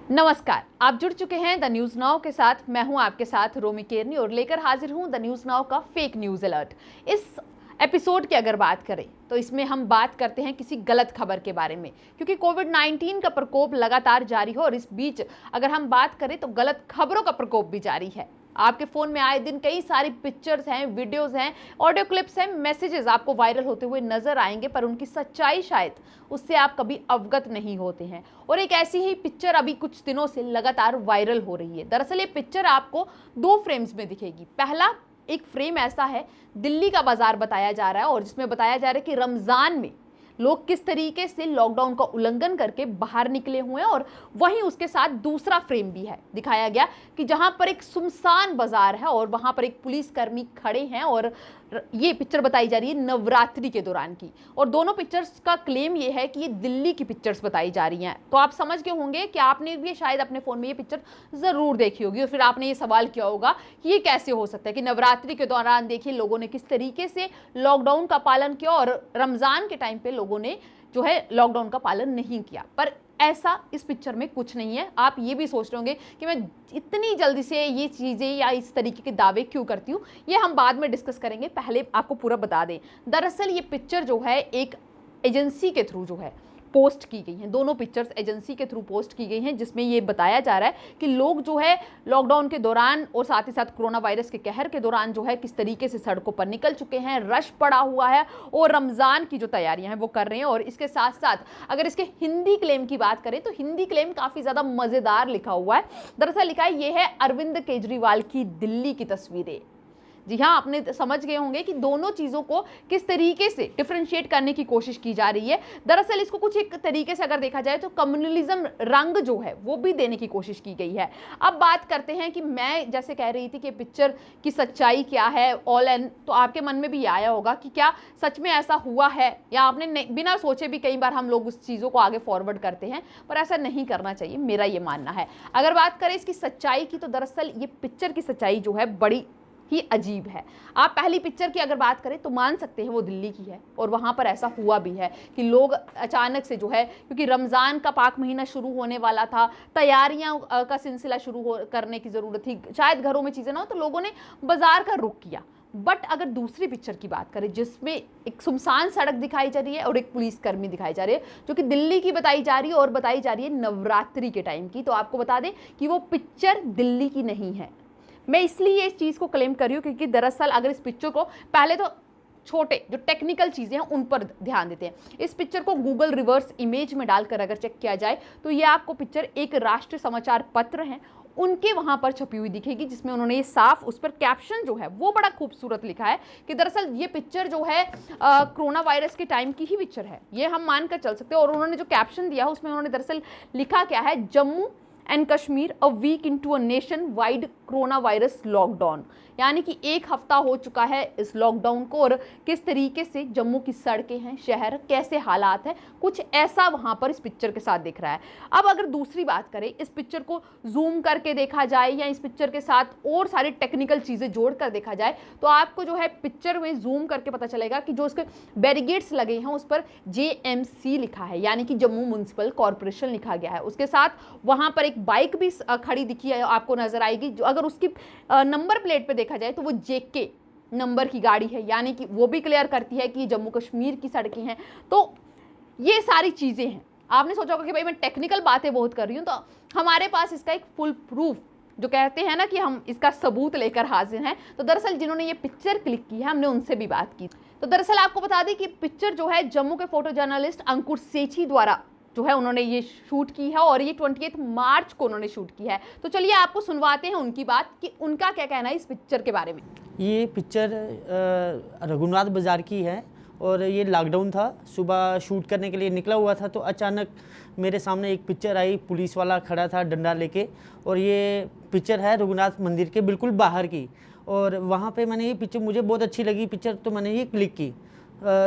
नमस्कार, आप जुड़ चुके हैं द न्यूज नाउ के साथ। मैं हूं आपके साथ रोमी केरनी और लेकर हाजिर हूं द न्यूज नाउ का फेक न्यूज अलर्ट। इस एपिसोड की अगर बात करें तो इसमें हम बात करते हैं किसी गलत खबर के बारे में, क्योंकि कोविड-19 का प्रकोप लगातार जारी है और इस बीच अगर हम बात करें तो गलत खबरों का प्रकोप भी जारी है। आपके फोन में आए दिन कई सारी पिक्चर्स हैं, वीडियोस हैं, ऑडियो क्लिप्स हैं, मैसेजेस आपको वायरल होते हुए नजर आएंगे, पर उनकी सच्चाई शायद उससे आप कभी अवगत नहीं होते हैं। और एक ऐसी ही पिक्चर अभी कुछ दिनों से लगातार वायरल हो रही है। दरअसल ये पिक्चर आपको दो फ्रेम्स में दिखेगी। पहला एक फ्रेम ऐसा है, दिल्ली का बाजार बताया जा रहा है और जिसमें बताया जा रहा है कि रमजान में लोग किस तरीके से लॉकडाउन का उल्लंघन करके बाहर निकले हुए हैं। और वहीं उसके साथ दूसरा फ्रेम भी है, दिखाया गया कि जहां पर एक सुनसान बाजार है और वहां पर एक पुलिसकर्मी खड़े हैं और ये पिक्चर बताई जा रही है नवरात्रि के दौरान की। और दोनों पिक्चर्स का क्लेम ये है कि ये दिल्ली की पिक्चर्स बताई जा रही हैं। तो आप समझ गए होंगे कि आपने भी शायद अपने फोन में ये पिक्चर जरूर देखी होगी और फिर आपने ये सवाल किया होगा कि ये कैसे हो सकता है कि नवरात्रि के दौरान देखिए लोगों ने किस तरीके से लॉकडाउन का पालन किया और रमजान के टाइम पे लोगों ने जो है लॉकडाउन का पालन नहीं किया। पर ऐसा इस पिक्चर में कुछ नहीं है। आप ये भी सोच रहे होंगे कि मैं इतनी जल्दी से ये चीज़ें या इस तरीके के दावे क्यों करती हूँ, ये हम बाद में डिस्कस करेंगे। पहले आपको पूरा बता दें, दरअसल ये पिक्चर जो है एक एजेंसी के थ्रू जो है पोस्ट की गई हैं। दोनों पिक्चर्स एजेंसी के थ्रू पोस्ट की गई हैं, जिसमें ये बताया जा रहा है कि लोग जो है लॉकडाउन के दौरान और साथ ही साथ कोरोना वायरस के कहर के दौरान जो है किस तरीके से सड़कों पर निकल चुके हैं, रश पड़ा हुआ है और रमज़ान की जो तैयारियां हैं वो कर रहे हैं। और इसके साथ साथ अगर इसके हिंदी क्लेम की बात करें तो हिंदी क्लेम काफ़ी ज़्यादा मज़ेदार लिखा हुआ है। दरअसल लिखा है ये है अरविंद केजरीवाल की दिल्ली की तस्वीरें। जी हाँ, आपने समझ गए होंगे कि दोनों चीज़ों को किस तरीके से डिफरेंशिएट करने की कोशिश की जा रही है। दरअसल इसको कुछ एक तरीके से अगर देखा जाए तो कम्युनलिज्म रंग जो है वो भी देने की कोशिश की गई है। अब बात करते हैं कि मैं जैसे कह रही थी कि पिक्चर की सच्चाई क्या है ऑल एंड, तो आपके मन में भी आया होगा कि क्या सच में ऐसा हुआ है, या आपने बिना सोचे भी कई बार हम लोग उस चीज़ों को आगे फॉरवर्ड करते हैं, पर ऐसा नहीं करना चाहिए, मेरा ये मानना है। अगर बात करें इसकी सच्चाई की तो दरअसल ये पिक्चर की सच्चाई जो है बड़ी ही अजीब है। आप पहली पिक्चर की अगर बात करें तो मान सकते हैं वो दिल्ली की है और वहाँ पर ऐसा हुआ भी है कि लोग अचानक से जो है, क्योंकि रमज़ान का पाक महीना शुरू होने वाला था, तैयारियां का सिलसिला शुरू करने की ज़रूरत थी, शायद घरों में चीज़ें ना हो तो लोगों ने बाजार का रुख किया। बट अगर दूसरी पिक्चर की बात करें जिसमें एक सुनसान सड़क दिखाई जा रही है और एक पुलिसकर्मी दिखाई जा रही है जो कि दिल्ली की बताई जा रही है और बताई जा रही है नवरात्रि के टाइम की, तो आपको बता दें कि वो पिक्चर दिल्ली की नहीं है। मैं इसलिए इस चीज़ को क्लेम कर रही हूँ क्योंकि दरअसल अगर इस पिक्चर को पहले तो छोटे जो टेक्निकल चीज़ें हैं उन पर ध्यान देते हैं। इस पिक्चर को गूगल रिवर्स इमेज में डालकर अगर चेक किया जाए तो ये आपको पिक्चर एक राष्ट्रीय समाचार पत्र हैं उनके वहाँ पर छपी हुई दिखेगी, जिसमें उन्होंने ये साफ उस पर कैप्शन जो है वो बड़ा खूबसूरत लिखा है कि दरअसल ये पिक्चर जो है कोरोना वायरस के टाइम की ही पिक्चर है, ये हम मानकर चल सकते हैं। और उन्होंने जो कैप्शन दिया उसमें उन्होंने दरअसल लिखा क्या है, Jammu and Kashmir a week into a nationwide coronavirus lockdown, यानी कि एक हफ्ता हो चुका है इस लॉकडाउन को और किस तरीके से जम्मू की सड़कें हैं, शहर कैसे हालात हैं, कुछ ऐसा वहाँ पर इस पिक्चर के साथ दिख रहा है। अब अगर दूसरी बात करें, इस पिक्चर को जूम करके देखा जाए या इस पिक्चर के साथ और सारी टेक्निकल चीज़ें जोड़कर देखा जाए तो आपको जो है पिक्चर में जूम करके पता चलेगा कि जो उसके बैरिगेड्स लगे हैं उस पर JMC लिखा है, यानी कि जम्मू म्यूनसिपल कॉरपोरेशन लिखा गया है। उसके साथ वहाँ पर एक बाइक भी खड़ी दिखी है, आपको नजर आएगी, जो अगर उसकी नंबर प्लेट पे देखा जाए तो वो JK नंबर की गाड़ी है, यानी कि वो भी क्लियर करती है कि ये जम्मू कश्मीर की सड़कें हैं। तो ये सारी चीज़ें हैं। आपने सोचा होगा कि भाई मैं टेक्निकल बातें बहुत कर रही हूँ, तो हमारे पास इसका एक फुल प्रूफ जो कहते हैं ना कि हम इसका सबूत लेकर हाजिर हैं, तो दरअसल जिन्होंने ये पिक्चर क्लिक की है हमने उनसे भी बात की। तो दरअसल आपको बता दें कि पिक्चर जो है जम्मू के फोटो जर्नलिस्ट अंकुर सेठी द्वारा जो है उन्होंने ये शूट की है और ये 28 मार्च को उन्होंने शूट की है। तो चलिए आपको सुनवाते हैं उनकी बात कि उनका क्या कहना है इस पिक्चर के बारे में। ये पिक्चर रघुनाथ बाज़ार की है और ये लॉकडाउन था, सुबह शूट करने के लिए निकला हुआ था तो अचानक मेरे सामने एक पिक्चर आई, पुलिस वाला खड़ा था डंडा लेके, और ये पिक्चर है रघुनाथ मंदिर के बिल्कुल बाहर की। और वहाँ पे मैंने ये पिक्चर, मुझे बहुत अच्छी लगी पिक्चर तो मैंने ये क्लिक की।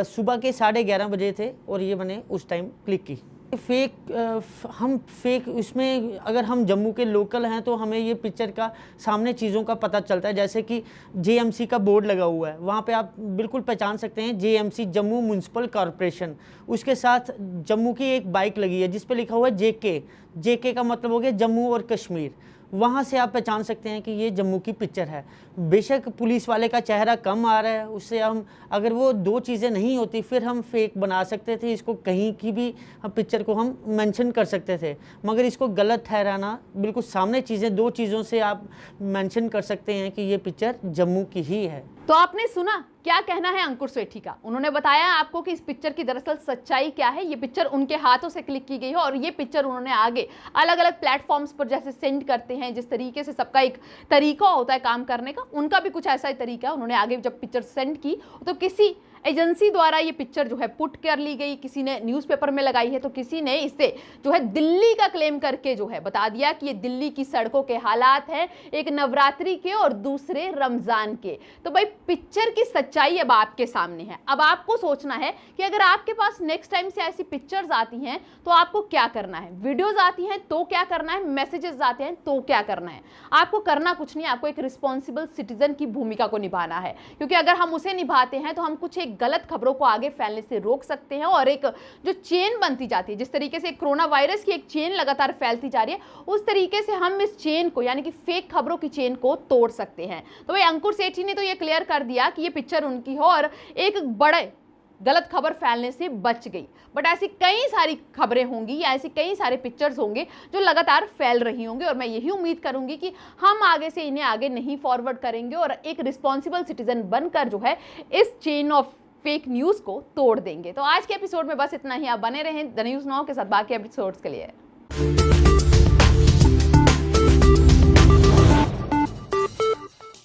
सुबह के 11:30 बजे थे और ये मैंने उस टाइम क्लिक की। हम फेक इसमें अगर हम जम्मू के लोकल हैं तो हमें ये पिक्चर का सामने चीज़ों का पता चलता है, जैसे कि जेएमसी का बोर्ड लगा हुआ है, वहाँ पे आप बिल्कुल पहचान सकते हैं जेएमसी, जम्मू म्यूनसिपल कॉरपोरेशन। उसके साथ जम्मू की एक बाइक लगी है जिस पे लिखा हुआ है जेके। जेके का मतलब हो गया जम्मू और कश्मीर। वहाँ से आप पहचान सकते हैं कि ये जम्मू की पिक्चर है। बेशक पुलिस वाले का चेहरा कम आ रहा है, उससे हम अगर वो दो चीज़ें नहीं होती फिर हम फेक बना सकते थे, इसको कहीं की भी हम पिक्चर को हम मेंशन कर सकते थे, मगर इसको गलत ठहराना, बिल्कुल सामने चीज़ें, दो चीज़ों से आप मेंशन कर सकते हैं कि ये पिक्चर जम्मू की ही है। तो आपने सुना क्या कहना है अंकुर सेठी का। उन्होंने बताया आपको कि इस पिक्चर की दरअसल सच्चाई क्या है। ये पिक्चर उनके हाथों से क्लिक की गई है और ये पिक्चर उन्होंने आगे अलग अलग प्लेटफॉर्म्स पर जैसे सेंड करते हैं, जिस तरीके से सबका एक तरीका होता है काम करने का, उनका भी कुछ ऐसा ही तरीका है। उन्होंने आगे जब पिक्चर सेंड की तो किसी एजेंसी द्वारा ये पिक्चर जो है पुट कर ली गई, किसी ने न्यूज़पेपर में लगाई है, तो किसी ने इसे जो है दिल्ली का क्लेम करके जो है बता दिया कि ये दिल्ली की सड़कों के हालात हैं, एक नवरात्रि के और दूसरे रमजान के। तो भाई पिक्चर की सच्चाई अब आपके सामने है। अब आपको सोचना है कि अगर आपके पास नेक्स्ट टाइम से ऐसी पिक्चर्स आती हैं तो आपको क्या करना है, वीडियोज आती हैं तो क्या करना है, मैसेजेस आते हैं तो क्या करना है। आपको करना कुछ नहीं, आपको एक रिस्पॉन्सिबल सिटीजन की भूमिका को निभाना है, क्योंकि अगर हम उसे निभाते हैं तो हम कुछ एक गलत खबरों को आगे फैलने से रोक सकते हैं और एक जो चेन बनती जाती है, जिस तरीके से कोरोना वायरस की एक चेन लगातार फैलती जा रही है, उस तरीके से हम इस चेन को, यानी कि फेक खबरों की चेन को तोड़ सकते हैं। तो भाई अंकुर सेठी ने तो ये क्लियर कर दिया कि ये पिक्चर उनकी हो और एक बड़े गलत खबर फैलने से बच गई। बट ऐसी कई सारी खबरें होंगी या ऐसे कई सारे पिक्चर्स होंगे जो लगातार फैल रही होंगे और मैं यही उम्मीद करूंगी कि हम आगे से इन्हें आगे नहीं फॉरवर्ड करेंगे और एक रिस्पॉन्सिबल सिटीजन बनकर जो है इस चेन ऑफ फेक न्यूज़ को तोड़ देंगे। तो आज के एपिसोड में बस इतना ही। आप बने रहें द न्यूज़ नाउ के साथ बाकी एपिसोड्स के लिए।